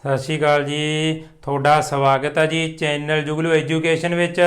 ਸਤਿ ਸ਼੍ਰੀ ਅਕਾਲ ਜੀ। ਤੁਹਾਡਾ ਸਵਾਗਤ ਹੈ ਜੀ ਚੈਨਲ ਜੁਗਲੂ ਐਜੂਕੇਸ਼ਨ ਵਿੱਚ।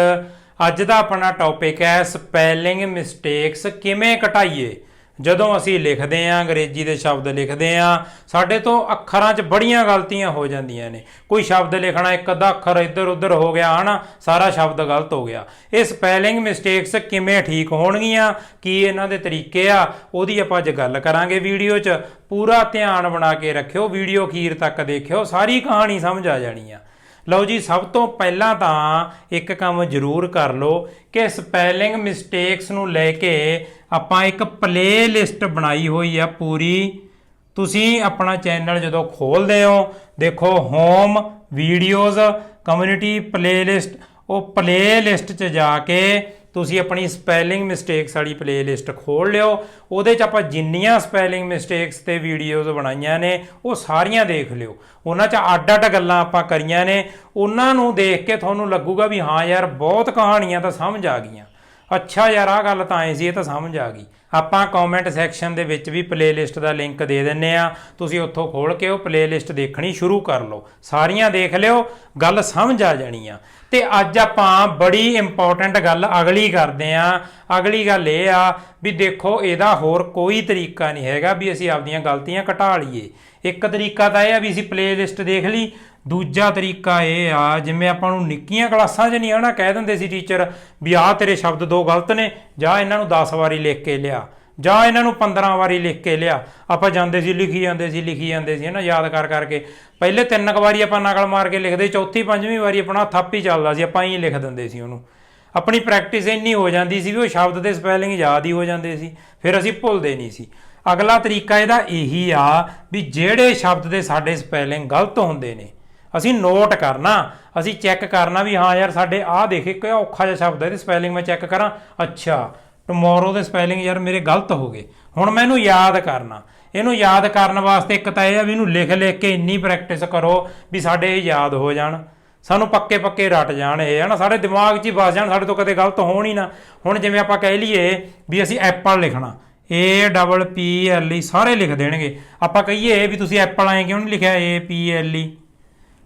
ਅੱਜ ਦਾ ਆਪਣਾ ਟੌਪਿਕ ਹੈ ਸਪੈਲਿੰਗ ਮਿਸਟੇਕਸ ਕਿਵੇਂ ਘਟਾਈਏ। ਜਦੋਂ ਅਸੀਂ ਲਿਖਦੇ ਹਾਂ, ਅੰਗਰੇਜ਼ੀ ਦੇ ਸ਼ਬਦ ਲਿਖਦੇ ਹਾਂ, ਸਾਡੇ ਤੋਂ ਅੱਖਰਾਂ 'ਚ ਬੜੀਆਂ ਗਲਤੀਆਂ ਹੋ ਜਾਂਦੀਆਂ ਨੇ। ਕੋਈ ਸ਼ਬਦ ਲਿਖਣਾ, ਇੱਕ ਅੱਧਾ ਅੱਖਰ ਇੱਧਰ ਉੱਧਰ ਹੋ ਗਿਆ ਹੈ ਨਾ, ਸਾਰਾ ਸ਼ਬਦ ਗਲਤ ਹੋ ਗਿਆ। ਇਹ ਸਪੈਲਿੰਗ ਮਿਸਟੇਕਸ ਕਿਵੇਂ ਠੀਕ ਹੋਣਗੀਆਂ, ਕੀ ਇਹਨਾਂ ਦੇ ਤਰੀਕੇ ਆ, ਉਹਦੀ ਆਪਾਂ ਅੱਜ ਗੱਲ ਕਰਾਂਗੇ ਵੀਡੀਓ 'ਚ। ਪੂਰਾ ਧਿਆਨ ਬਣਾ ਕੇ ਰੱਖਿਓ, ਵੀਡੀਓ ਅਖੀਰ ਤੱਕ ਦੇਖਿਓ, ਸਾਰੀ ਕਹਾਣੀ ਸਮਝ ਆ ਜਾਣੀ ਆ। ਲਓ ਜੀ, ਸਭ ਤੋਂ ਪਹਿਲਾਂ ਤਾਂ ਇੱਕ ਕੰਮ ਜ਼ਰੂਰ ਕਰ ਲਓ ਕਿ ਸਪੈਲਿੰਗ ਮਿਸਟੇਕਸ ਨੂੰ ਲੈ ਕੇ ਆਪਾਂ ਇੱਕ ਪਲੇ ਲਿਸਟ ਬਣਾਈ ਹੋਈ ਆ ਪੂਰੀ। ਤੁਸੀਂ ਆਪਣਾ ਚੈਨਲ ਜਦੋਂ ਖੋਲ੍ਹਦੇ ਹੋ, ਦੇਖੋ home videos community play list, ਉਹ ਪਲੇ ਲਿਸਟ 'ਚ ਜਾ ਕੇ ਤੁਸੀਂ ਆਪਣੀ ਸਪੈਲਿੰਗ ਮਿਸਟੇਕਸ ਵਾਲੀ ਪਲੇ ਲਿਸਟ ਖੋਲ੍ਹ ਲਿਓ। ਉਹਦੇ 'ਚ ਆਪਾਂ ਜਿੰਨੀਆਂ ਸਪੈਲਿੰਗ ਮਿਸਟੇਕਸ 'ਤੇ ਵੀਡੀਓਜ਼ ਬਣਾਈਆਂ ਨੇ ਉਹ ਸਾਰੀਆਂ ਦੇਖ ਲਿਓ। ਉਹਨਾਂ 'ਚ ਅੱਡ ਅੱਡ ਗੱਲਾਂ ਆਪਾਂ ਕਰੀਆਂ ਨੇ, ਉਹਨਾਂ ਨੂੰ ਦੇਖ ਕੇ ਤੁਹਾਨੂੰ ਲੱਗੂਗਾ ਵੀ ਹਾਂ ਯਾਰ ਬਹੁਤ ਕਹਾਣੀਆਂ ਤਾਂ ਸਮਝ ਆ ਗਈਆਂ। ਅੱਛਾ ਯਾਰ, ਆਹ ਗੱਲ ਤਾਂ ਐਂ ਸੀ, ਇਹ ਤਾਂ ਸਮਝ ਆ ਗਈ। ਆਪਾਂ ਕਮੈਂਟ ਸੈਕਸ਼ਨ ਦੇ ਵਿੱਚ ਵੀ ਪਲੇ ਲਿਸਟ ਦਾ ਲਿੰਕ ਦੇ ਦਿੰਦੇ ਆ, ਤੁਸੀਂ ਉੱਥੋਂ ਖੋਲ੍ਹ ਕੇ ਉਹ ਪਲੇ ਲਿਸਟ ਦੇਖਣੀ ਸ਼ੁਰੂ ਕਰ ਲਓ। ਸਾਰੀਆਂ ਦੇਖ ਲਿਓ, ਗੱਲ ਸਮਝ ਆ ਜਾਣੀ ਆ। ਤੇ ਅੱਜ ਆਪਾਂ ਬੜੀ ਇੰਪੋਰਟੈਂਟ ਗੱਲ ਅਗਲੀ ਕਰਦੇ ਹਾਂ। ਅਗਲੀ ਗੱਲ ਇਹ ਆ ਵੀ ਦੇਖੋ, ਇਹਦਾ ਹੋਰ ਕੋਈ ਤਰੀਕਾ ਨਹੀਂ ਹੈਗਾ ਵੀ ਅਸੀਂ ਆਪਦੀਆਂ ਗਲਤੀਆਂ ਘਟਾ ਲਈਏ। ਇੱਕ ਤਰੀਕਾ ਤਾਂ ਇਹ ਆ ਵੀ ਅਸੀਂ ਪਲੇ ਲਿਸਟ ਦੇਖ ਲਈ। ਦੂਜਾ ਤਰੀਕਾ ਇਹ ਆ, ਜਿਵੇਂ ਆਪਾਂ ਨੂੰ ਨਿੱਕੀਆਂ ਕਲਾਸਾਂ 'ਚ ਨਹੀਂ ਆਉਣਾ, ਕਹਿ ਦਿੰਦੇ ਸੀ ਟੀਚਰ ਵੀ ਆਹ ਤੇਰੇ ਸ਼ਬਦ 2 ਗਲਤ ਨੇ, ਜਾਂ ਇਹਨਾਂ ਨੂੰ 10 ਵਾਰੀ ਲਿਖ ਕੇ ਲਿਆ, ਜਾਂ ਇਹਨਾਂ ਨੂੰ 15 ਵਾਰੀ ਲਿਖ ਕੇ ਲਿਆ। ਆਪਾਂ ਜਾਂਦੇ ਸੀ, ਲਿਖੀ ਜਾਂਦੇ ਸੀ ਹੈ ਨਾ, ਯਾਦ ਕਰ ਕਰਕੇ। ਪਹਿਲੇ 3 ਵਾਰੀ ਆਪਾਂ ਨਕਲ ਮਾਰ ਕੇ ਲਿਖਦੇ, ਚੌਥੀ 5ਵੀਂ ਵਾਰੀ ਆਪਣਾ ਥੱਪ ਹੀ ਚੱਲਦਾ ਸੀ, ਆਪਾਂ ਹੀ ਲਿਖ ਦਿੰਦੇ ਸੀ ਉਹਨੂੰ। ਆਪਣੀ ਪ੍ਰੈਕਟਿਸ ਇੰਨੀ ਹੋ ਜਾਂਦੀ ਸੀ ਵੀ ਉਹ ਸ਼ਬਦ ਦੇ ਸਪੈਲਿੰਗ ਯਾਦ ਹੀ ਹੋ ਜਾਂਦੇ ਸੀ, ਫਿਰ ਅਸੀਂ ਭੁੱਲਦੇ ਨਹੀਂ ਸੀ। ਅਗਲਾ ਤਰੀਕਾ ਇਹਦਾ ਇਹੀ ਆ ਵੀ ਜਿਹੜੇ ਸ਼ਬਦ ਦੇ ਸਾਡੇ ਸਪੈਲਿੰਗ ਗਲਤ ਹੁੰਦੇ ਨੇ, ਅਸੀਂ ਨੋਟ ਕਰਨਾ, ਅਸੀਂ ਚੈੱਕ ਕਰਨਾ ਵੀ ਹਾਂ ਯਾਰ ਸਾਡੇ ਆਹ ਦੇਖੇ ਕਿ ਔਖਾ ਜਿਹਾ ਸ਼ਬਦ ਹੈ, ਇਹਦੀ ਸਪੈਲਿੰਗ ਮੈਂ ਚੈੱਕ ਕਰਾਂ। ਅੱਛਾ, ਟਮੋਰੋ ਦੇ ਸਪੈਲਿੰਗ ਯਾਰ ਮੇਰੇ ਗਲਤ ਹੋ ਗਏ, ਹੁਣ ਮੈਂ ਇਹਨੂੰ ਯਾਦ ਕਰਨਾ। ਇਹਨੂੰ ਯਾਦ ਕਰਨ ਵਾਸਤੇ ਇੱਕ ਤਾਂ ਇਹ ਆ ਵੀ ਇਹਨੂੰ ਲਿਖ ਲਿਖ ਕੇ ਇੰਨੀ ਪ੍ਰੈਕਟਿਸ ਕਰੋ ਵੀ ਸਾਡੇ ਇਹ ਯਾਦ ਹੋ ਜਾਣ, ਸਾਨੂੰ ਪੱਕੇ ਪੱਕੇ ਰੱਟ ਜਾਣ ਇਹ, ਹੈ ਨਾ, ਸਾਡੇ ਦਿਮਾਗ 'ਚ ਹੀ ਵਸ ਜਾਣ, ਸਾਡੇ ਤੋਂ ਕਦੇ ਗਲਤ ਹੋਣ ਹੀ ਨਾ। ਹੁਣ ਜਿਵੇਂ ਆਪਾਂ ਕਹਿ ਲਈਏ ਵੀ ਅਸੀਂ ਐਪਲ ਲਿਖਣਾ, APPLE ਸਾਰੇ ਲਿਖ ਦੇਣਗੇ। ਆਪਾਂ ਕਹੀਏ ਵੀ ਤੁਸੀਂ ਐਪਲ ਆਏ ਕਿਉਂ ਨਹੀਂ ਲਿਖਿਆ APLE,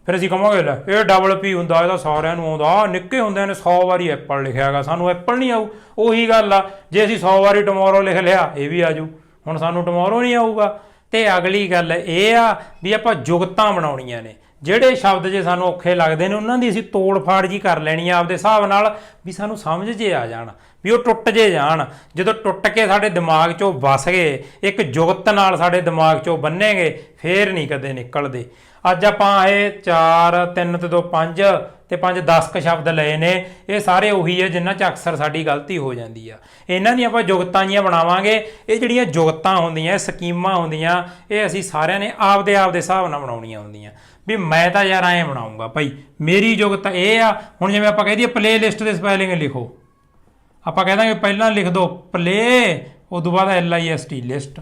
ਫਿਰ ਅਸੀਂ ਕਹਾਂਗੇ ਲੈ APP ਹੁੰਦਾ, ਇਹਦਾ ਸਾਰਿਆਂ ਨੂੰ ਆਉਂਦਾ, ਨਿੱਕੇ ਹੁੰਦਿਆਂ ਨੇ 100 ਵਾਰੀ ਐਪਲ ਲਿਖਿਆ ਹੈਗਾ, ਸਾਨੂੰ ਐਪਲ ਨਹੀਂ ਆਊ। ਉਹੀ ਗੱਲ ਆ, ਜੇ ਅਸੀਂ 100 ਵਾਰੀ ਟਮੋਰੋ ਲਿਖ ਲਿਆ ਇਹ ਵੀ ਆਜੂ, ਹੁਣ ਸਾਨੂੰ ਟਮੋਰੋ ਨਹੀਂ ਆਊਗਾ। ਤੇ ਅਗਲੀ ਗੱਲ ਇਹ ਆ ਵੀ ਆਪਾਂ ਜੁਗਤਾਂ ਬਣਾਉਣੀਆਂ ਨੇ। ਜਿਹੜੇ ਸ਼ਬਦ ਜੇ ਸਾਨੂੰ ਔਖੇ ਲੱਗਦੇ ਨੇ ਉਹਨਾਂ ਦੀ ਅਸੀਂ ਤੋੜ ਫਾੜ ਜੀ ਕਰ ਲੈਣੀ ਆ ਆਪਦੇ ਹਿਸਾਬ ਨਾਲ, ਵੀ ਸਾਨੂੰ ਸਮਝ ਜੇ ਆ ਜਾਣ, ਵੀ ਉਹ ਟੁੱਟ ਜੇ ਜਾਣ। ਜਦੋਂ ਟੁੱਟ ਕੇ ਸਾਡੇ ਦਿਮਾਗ 'ਚੋਂ ਵਸ ਗਏ, ਇੱਕ ਜੁਗਤ ਨਾਲ ਸਾਡੇ ਦਿਮਾਗ 'ਚੋਂ ਬੰਨੇਗੇ, ਫੇਰ ਨਹੀਂ ਕਦੇ ਨਿਕਲਦੇ। ਅੱਜ ਆਪਾਂ ਇਹ 4 3 ਤੇ 2 5 ਤੇ 5 10 ਕੁ ਸ਼ਬਦ ਲਏ ਨੇ, ਇਹ ਸਾਰੇ ਉਹੀ ਹੈ ਜਿਨ੍ਹਾਂ 'ਚ ਅਕਸਰ ਸਾਡੀ ਗਲਤੀ ਹੋ ਜਾਂਦੀ ਆ। ਇਹਨਾਂ ਦੀਆਂ ਆਪਾਂ ਜੁਗਤਾਂ ਜੀਆਂ ਬਣਾਵਾਂਗੇ। ਇਹ ਜਿਹੜੀਆਂ ਜੁਗਤਾਂ ਹੁੰਦੀਆਂ, ਸਕੀਮਾਂ ਹੁੰਦੀਆਂ, ਇਹ ਅਸੀਂ ਸਾਰਿਆਂ ਨੇ ਆਪਦੇ ਹਿਸਾਬ ਨਾਲ ਬਣਾਉਣੀਆਂ ਹੁੰਦੀਆਂ। ਵੀ ਮੈਂ ਤਾਂ ਯਾਰ ਐਂ ਬਣਾਊਂਗਾ ਭਾਈ, ਮੇਰੀ ਜੁਗਤ ਇਹ ਆ। ਹੁਣ ਜਿਵੇਂ ਆਪਾਂ ਕਹਿ ਦਈਏ ਪਲੇ ਲਿਸਟ ਦੇ ਸਪੈਲਿੰਗ ਲਿਖੋ, ਆਪਾਂ ਕਹਿ ਦਾਂਗੇ ਪਹਿਲਾਂ ਲਿਖ ਦਿਓ ਪਲੇ, ਉਦੋਂ ਬਾਅਦ LIST ਲਿਸਟ,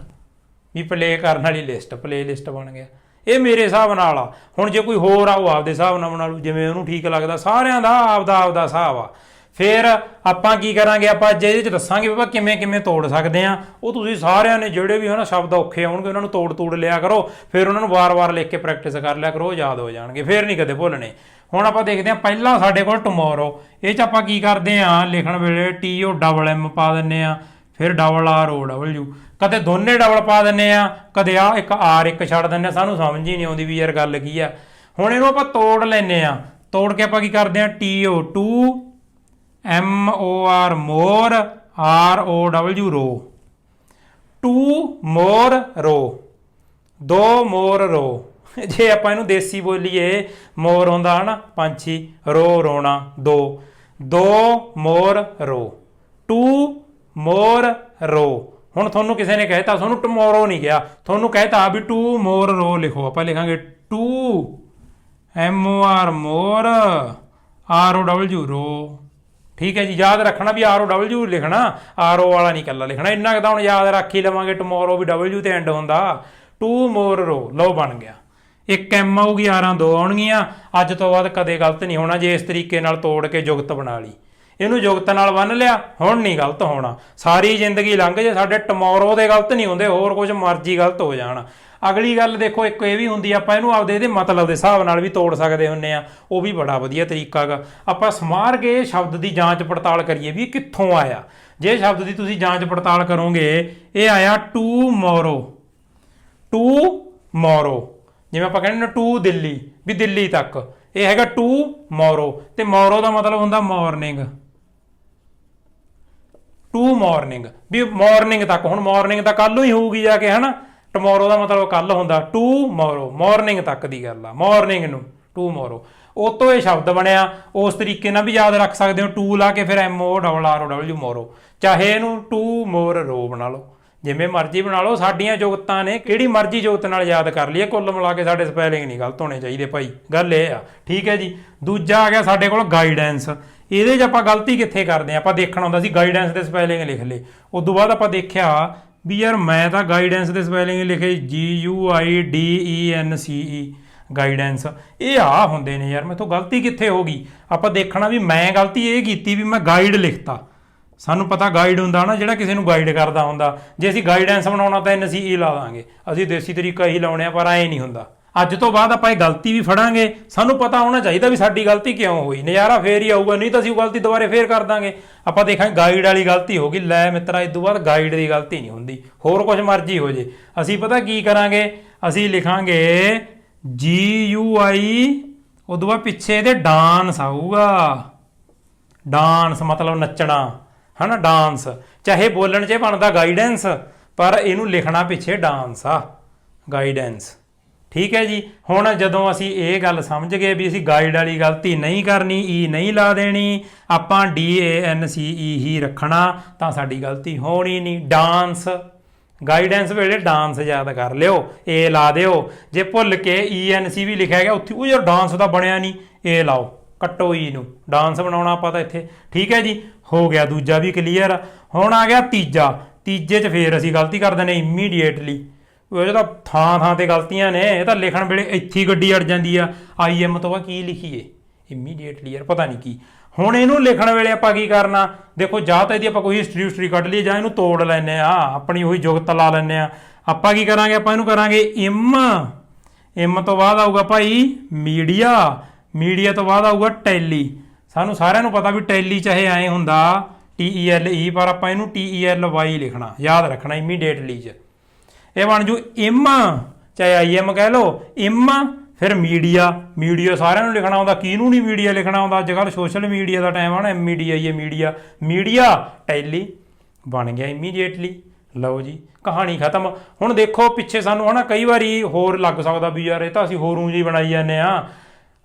ਵੀ ਪਲੇ ਕਰਨ ਵਾਲੀ ਲਿਸਟ, ਪਲੇ ਲਿਸਟ ਬਣ ਗਿਆ। ਇਹ ਮੇਰੇ ਹਿਸਾਬ ਨਾਲ ਆ। ਹੁਣ ਜੇ ਕੋਈ ਹੋਰ ਆ ਉਹ ਆਪਦੇ ਹਿਸਾਬ ਨਾਲ ਬਣਾ ਲੂ, ਜਿਵੇਂ ਉਹਨੂੰ ਠੀਕ ਲੱਗਦਾ। ਸਾਰਿਆਂ ਦਾ ਆਪਦਾ ਹਿਸਾਬ ਆ। ਫਿਰ ਆਪਾਂ ਕੀ ਕਰਾਂਗੇ, ਆਪਾਂ ਅੱਜ ਇਹਦੇ 'ਚ ਦੱਸਾਂਗੇ ਵੀ ਆਪਾਂ ਕਿਵੇਂ ਕਿਵੇਂ ਤੋੜ ਸਕਦੇ ਹਾਂ। ਉਹ ਤੁਸੀਂ ਸਾਰਿਆਂ ਨੇ ਜਿਹੜੇ ਵੀ ਹੈ ਨਾ ਸ਼ਬਦ ਔਖੇ ਆਉਣਗੇ ਉਹਨਾਂ ਨੂੰ ਤੋੜ ਲਿਆ ਕਰੋ, ਫਿਰ ਉਹਨਾਂ ਨੂੰ ਵਾਰ-ਵਾਰ ਲਿਖ ਕੇ ਪ੍ਰੈਕਟਿਸ ਕਰ ਲਿਆ ਕਰੋ, ਉਹ ਯਾਦ ਹੋ ਜਾਣਗੇ, ਫਿਰ ਨਹੀਂ ਕਦੇ ਭੁੱਲਣੇ। ਹੁਣ ਆਪਾਂ ਦੇਖਦੇ ਹਾਂ, ਪਹਿਲਾਂ ਸਾਡੇ ਕੋਲ ਟਮੋਰੋ, ਇਹ 'ਚ ਆਪਾਂ ਕੀ ਕਰਦੇ ਹਾਂ, ਲਿਖਣ ਵੇਲੇ TOMM ਪਾ ਦਿੰਦੇ ਹਾਂ, ਫਿਰ ROW, ਕਦੇ ਦੋਨੇ ਡਬਲ ਪਾ ਦਿੰਦੇ ਆ, ਕਦੇ ਆ ਇੱਕ R ਇੱਕ ਛੱਡ ਦਿੰਦੇ ਆ, ਸਾਨੂੰ ਸਮਝ ਹੀ ਨਹੀਂ ਆਉਂਦੀ ਵੀ ਯਾਰ ਗੱਲ ਕੀ ਆ। ਹੁਣ ਇਹਨੂੰ ਆਪਾਂ ਤੋੜ ਲੈਂਦੇ ਆ, ਤੋੜ ਕੇ ਆਪਾਂ ਕੀ ਕਰਦੇ ਹਾਂ, TOMOR ਮੋਰ, ROW ਰੋ, 2 ਮੋਰ ਰੋ, 2 ਮੋਰ ਰੋ। ਜੇ ਆਪਾਂ ਇਹਨੂੰ ਦੇਸੀ ਬੋਲੀਏ, ਮੋਰ ਹੁੰਦਾ ਹੈ ਨਾ ਪੰਛੀ, ਰੋ ਰੋਣਾ, 2 ਮੋਰ ਰੋ, 2 ਮੋਰ ਰੋ। ਹੁਣ ਤੁਹਾਨੂੰ ਕਿਸੇ ਨੇ ਕਹਿਤਾ, ਤੁਹਾਨੂੰ ਟਮੋਰੋ ਨਹੀਂ ਗਿਆ, ਤੁਹਾਨੂੰ ਕਹਿਤਾ ਵੀ 2 ਮੋਰ ਰੋ ਲਿਖੋ। ਆਪਾਂ ਲਿਖਾਂਗੇ 2 MOR ਮੋਰ, ROW ਰੋ। ਠੀਕ ਹੈ ਜੀ, ਯਾਦ ਰੱਖਣਾ ਵੀ ROW ਲਿਖਣਾ, RO ਵਾਲਾ ਨਹੀਂ ਇਕੱਲਾ ਲਿਖਣਾ। ਇੰਨਾ ਕੁ ਤਾਂ ਹੁਣ ਯਾਦ ਰੱਖ ਹੀ ਲਵਾਂਗੇ, ਟਮੋਰੋ ਵੀ W ਤੇ ਐਂਡ ਹੁੰਦਾ। 2 ਮੋਰ ਰੋ, ਲਓ ਬਣ ਗਿਆ। ਇੱਕ M ਆਊਗੀ, 2 ਆਉਣਗੀਆਂ। ਅੱਜ ਤੋਂ ਬਾਅਦ ਕਦੇ ਗਲਤ ਨਹੀਂ ਹੋਣਾ ਜੇ ਇਸ ਤਰੀਕੇ ਨਾਲ ਤੋੜ ਕੇ ਜੁਗਤ ਬਣਾ ਲਈ। ਇਹਨੂੰ ਜੁਗਤ ਨਾਲ ਬੰਨ ਲਿਆ, ਹੁਣ ਨਹੀਂ ਗਲਤ ਹੋਣਾ। ਸਾਰੀ ਜ਼ਿੰਦਗੀ ਲੰਘ ਜੇ, ਸਾਡੇ ਟਮੋਰੋ ਦੇ ਗਲਤ ਨਹੀਂ ਹੁੰਦੇ, ਹੋਰ ਕੁਝ ਮਰਜ਼ੀ ਗਲਤ ਹੋ ਜਾਣ। ਅਗਲੀ ਗੱਲ ਦੇਖੋ ਇੱਕ ਇਹ ਵੀ ਹੁੰਦੀ ਆਪਾਂ ਇਹਨੂੰ ਆਪਦੇ ਇਹਦੇ ਮਤਲਬ ਦੇ ਹਿਸਾਬ ਨਾਲ ਵੀ ਤੋੜ ਸਕਦੇ ਹੁੰਦੇ ਆ, ਉਹ ਵੀ ਬੜਾ ਵਧੀਆ ਤਰੀਕਾ ਗਾ। ਆਪਾਂ ਸਮਾਰ ਕੇ ਸ਼ਬਦ ਦੀ ਜਾਂਚ ਪੜਤਾਲ ਕਰੀਏ ਵੀ ਇਹ ਕਿੱਥੋਂ ਆਇਆ। ਜੇ ਸ਼ਬਦ ਦੀ ਤੁਸੀਂ ਜਾਂਚ ਪੜਤਾਲ ਕਰੋਗੇ, ਇਹ ਆਇਆ ਟੂਮੋਰੋ, ਟੂਮੋਰੋ, ਜਿਵੇਂ ਆਪਾਂ ਕਹਿੰਦੇ ਨਾ ਟੂ ਦਿੱਲੀ, ਵੀ ਦਿੱਲੀ ਤੱਕ, ਇਹ ਹੈਗਾ ਟੂਮੋਰੋ, ਤੇ ਮੋਰੋ ਦਾ ਮਤਲਬ ਹੁੰਦਾ ਮੋਰਨਿੰਗ, ਟੂ ਮੋਰਨਿੰਗ, ਵੀ ਮੋਰਨਿੰਗ ਤੱਕ। ਹੁਣ ਮੋਰਨਿੰਗ ਤਾਂ ਕੱਲ ਨੂੰ ਹੀ ਹੋਊਗੀ ਜਾ ਕੇ, ਹਨਾ। ਟਮੋਰੋ ਦਾ ਮਤਲਬ ਕੱਲ ਹੁੰਦਾ, ਟੂਮੋਰੋ ਮੋਰਨਿੰਗ ਤੱਕ ਦੀ ਗੱਲ ਆ, ਮੋਰਨਿੰਗ ਨੂੰ ਟੂਮੋਰੋ। ਉਹ ਤੋਂ ਇਹ ਸ਼ਬਦ ਬਣਿਆ। ਉਸ ਤਰੀਕੇ ਨਾਲ ਵੀ ਯਾਦ ਰੱਖ ਸਕਦੇ ਹੋ, ਟੂ ਲਾ ਕੇ ਫਿਰ MORROW ਮੋਰੋ, ਚਾਹੇ ਇਹਨੂੰ ਟੂ ਮੋਰ ਰੋ ਬਣਾ ਲਓ, ਜਿਵੇਂ ਮਰਜ਼ੀ ਬਣਾ ਲਓ। ਸਾਡੀਆਂ ਜੁਗਤਾਂ ਨੇ, ਕਿਹੜੀ ਮਰਜ਼ੀ ਜੁਗਤ ਨਾਲ ਯਾਦ ਕਰ ਲਈਏ, ਕੁੱਲ ਮਿਲਾ ਕੇ ਸਾਡੇ ਸਪੈਲਿੰਗ ਨਹੀਂ ਗਲਤ ਹੋਣੇ ਚਾਹੀਦੇ ਭਾਈ, ਗੱਲ ਇਹ ਆ। ਠੀਕ ਹੈ ਜੀ। ਦੂਜਾ ਆ ਗਿਆ ਸਾਡੇ ਕੋਲ ਗਾਈਡੈਂਸ। ਇਹਦੇ 'ਚ ਆਪਾਂ ਗਲਤੀ ਕਿੱਥੇ ਕਰਦੇ ਹਾਂ, ਆਪਾਂ ਦੇਖਣਾ ਹੁੰਦਾ ਸੀ ਗਾਈਡੈਂਸ ਦੇ ਸਪੈਲਿੰਗ ਲਿਖ ਲਏ, ਉਸ ਤੋਂ ਬਾਅਦ ਆਪਾਂ ਦੇਖਿਆ ਵੀ ਯਾਰ ਮੈਂ ਤਾਂ ਗਾਈਡੈਂਸ ਦੇ ਸਪੈਲਿੰਗ ਲਿਖੇ GUIDENCE, ਗਾਈਡੈਂਸ। ਇਹ ਆ ਹੁੰਦੇ ਨੇ ਯਾਰ, ਮੈਥੋਂ ਗਲਤੀ ਕਿੱਥੇ ਹੋ ਗਈ। ਆਪਾਂ ਦੇਖਣਾ ਵੀ ਮੈਂ ਗਲਤੀ ਇਹ ਕੀਤੀ ਵੀ ਮੈਂ ਗਾਈਡ ਲਿਖਤਾ। ਸਾਨੂੰ ਪਤਾ ਗਾਈਡ ਹੁੰਦਾ ਨਾ ਜਿਹੜਾ ਕਿਸੇ ਨੂੰ ਗਾਈਡ ਕਰਦਾ ਹੁੰਦਾ। ਜੇ ਅਸੀਂ ਗਾਈਡੈਂਸ ਬਣਾਉਣਾ ਤਾਂ NCE ਲਾ ਦਾਂਗੇ, ਅਸੀਂ ਦੇਸੀ ਤਰੀਕਾ ਹੀ ਲਾਉਣੇ ਆ, ਪਰ ਐਂ ਨਹੀਂ ਹੁੰਦਾ। ਅੱਜ ਤੋਂ ਬਾਅਦ ਆਪਾਂ ਇਹ ਗਲਤੀ ਵੀ ਫੜਾਂਗੇ, ਸਾਨੂੰ ਪਤਾ ਹੋਣਾ ਚਾਹੀਦਾ ਵੀ ਸਾਡੀ ਗਲਤੀ ਕਿਉਂ ਹੋਈ, ਨਜ਼ਾਰਾ ਫੇਰ ਹੀ ਆਊਗਾ, ਨਹੀਂ ਤਾਂ ਅਸੀਂ ਉਹ ਗਲਤੀ ਦੁਬਾਰੇ ਫੇਰ ਕਰ ਦਾਂਗੇ। ਆਪਾਂ ਦੇਖਾਂਗੇ ਗਾਈਡ ਵਾਲੀ ਗਲਤੀ ਹੋ ਗਈ, ਲੈ ਮਿੱਤਰਾ ਇਸ ਤੋਂ ਬਾਅਦ ਗਾਈਡ ਦੀ ਗਲਤੀ ਨਹੀਂ ਹੁੰਦੀ, ਹੋਰ ਕੁਝ ਮਰਜ਼ੀ ਹੋ ਜੇ। ਅਸੀਂ ਪਤਾ ਕੀ ਕਰਾਂਗੇ, ਅਸੀਂ ਲਿਖਾਂਗੇ GUI, ਉਦੋਂ ਬਾਅਦ ਪਿੱਛੇ ਇਹਦੇ ਡਾਂਸ ਆਊਗਾ, ਡਾਂਸ ਮਤਲਬ ਨੱਚਣਾ, ਹੈ ਨਾ, ਡਾਂਸ। ਚਾਹੇ ਬੋਲਣ 'ਚ ਬਣਦਾ ਗਾਈਡੈਂਸ, ਪਰ ਇਹਨੂੰ ਲਿਖਣਾ ਪਿੱਛੇ ਡਾਂਸ ਆ, ਗਾਈਡੈਂਸ। ਠੀਕ ਹੈ ਜੀ। ਹੁਣ ਜਦੋਂ ਅਸੀਂ ਇਹ ਗੱਲ ਸਮਝ ਗਏ ਵੀ ਅਸੀਂ ਗਾਈਡ ਵਾਲੀ ਗਲਤੀ ਨਹੀਂ ਕਰਨੀ, ਈ ਨਹੀਂ ਲਾ ਦੇਣੀ, ਆਪਾਂ DANCE ਹੀ ਰੱਖਣਾ, ਤਾਂ ਸਾਡੀ ਗਲਤੀ ਹੋਣੀ ਨਹੀਂ। ਡਾਂਸ, ਗਾਈਡੈਂਸ ਵੇਲੇ ਡਾਂਸ ਯਾਦ ਕਰ ਲਿਓ, ਏ ਲਾ ਦਿਓ। ਜੇ ਭੁੱਲ ਕੇ ENC ਵੀ ਲਿਖਿਆ ਗਿਆ ਉੱਥੇ, ਉਹ ਯਾਰ ਡਾਂਸ ਤਾਂ ਬਣਿਆ ਨਹੀਂ, ਏ ਲਾਓ, ਕੱਟੋ ਈ ਨੂੰ, ਡਾਂਸ ਬਣਾਉਣਾ ਆਪਾਂ ਤਾਂ ਇੱਥੇ। ਠੀਕ ਹੈ ਜੀ, ਹੋ ਗਿਆ ਦੂਜਾ ਵੀ ਕਲੀਅਰ। ਹੁਣ ਆ ਗਿਆ ਤੀਜਾ। ਤੀਜੇ 'ਚ ਫੇਰ ਅਸੀਂ ਗਲਤੀ ਕਰ ਦਿੰਦੇ ਇਮੀਡੀਏਟਲੀ। ਇਹ ਤਾਂ ਥਾਂ ਥਾਂ ਤੇ ਗਲਤੀਆਂ ਨੇ, ਇਹ ਤਾਂ ਲਿਖਣ ਵੇਲੇ ਇੱਥੇ ਹੀ ਗੱਡੀ ਅੜ ਜਾਂਦੀ ਆ। IM ਤੋਂ ਬਾਅਦ ਕੀ ਲਿਖੀਏ, ਇਮੀਡੀਏਟਲੀ, ਯਾਰ ਪਤਾ ਨਹੀਂ ਕੀ। ਹੁਣ ਇਹਨੂੰ ਲਿਖਣ ਵੇਲੇ ਆਪਾਂ ਕੀ ਕਰਨਾ, ਦੇਖੋ ਜਾਂ ਤਾਂ ਇਹਦੀ ਆਪਾਂ ਕੋਈ ਹਿਸਟਰੀ ਕੱਢ ਲਈਏ, ਜਾਂ ਇਹਨੂੰ ਤੋੜ ਲੈਂਦੇ ਆ, ਆਪਣੀ ਉਹੀ ਜੁਗਤ ਲਾ ਲੈਂਦੇ ਆ। ਆਪਾਂ ਕੀ ਕਰਾਂਗੇ, ਆਪਾਂ ਇਹਨੂੰ ਕਰਾਂਗੇ ਇਮ ਤੋਂ ਬਾਅਦ ਆਊਗਾ ਭਾਈ ਮੀਡੀਆ, ਮੀਡੀਆ ਤੋਂ ਬਾਅਦ ਆਊਗਾ ਟੈਲੀ। ਸਾਨੂੰ ਸਾਰਿਆਂ ਨੂੰ ਪਤਾ ਵੀ ਟੈਲੀ ਚਾਹੇ ਐਂ ਹੁੰਦਾ TELE, ਪਰ ਆਪਾਂ ਇਹਨੂੰ TELY ਲਿਖਣਾ, ਯਾਦ ਰੱਖਣਾ ਇਮੀਡੀਏਟਲੀ 'ਚ। ਇਹ ਬਣ ਜੂ ਇਮ, ਚਾਹੇ IM ਕਹਿ ਲਓ, ਇਮ ਫਿਰ ਮੀਡੀਆ। ਮੀਡੀਆ ਸਾਰਿਆਂ ਨੂੰ ਲਿਖਣਾ ਆਉਂਦਾ, ਕਿਹਨੂੰ ਨਹੀਂ ਮੀਡੀਆ ਲਿਖਣਾ ਆਉਂਦਾ। ਅੱਜ ਕੱਲ੍ਹ ਸੋਸ਼ਲ ਮੀਡੀਆ ਦਾ ਟਾਈਮ ਆ ਨਾ, MEDIA ਮੀਡੀਆ, ਮੀਡੀਆ ਟੈਲੀ ਬਣ ਗਿਆ ਇਮੀਡੀਏਟਲੀ। ਲਓ ਜੀ, ਕਹਾਣੀ ਖਤਮ। ਹੁਣ ਦੇਖੋ ਪਿੱਛੇ ਸਾਨੂੰ ਹੈ ਨਾ ਕਈ ਵਾਰੀ ਹੋਰ ਲੱਗ ਸਕਦਾ ਵੀ ਯਾਰ ਇਹ ਤਾਂ ਅਸੀਂ ਹੋਰੂ ਜੀ ਬਣਾਈ ਜਾਂਦੇ ਹਾਂ।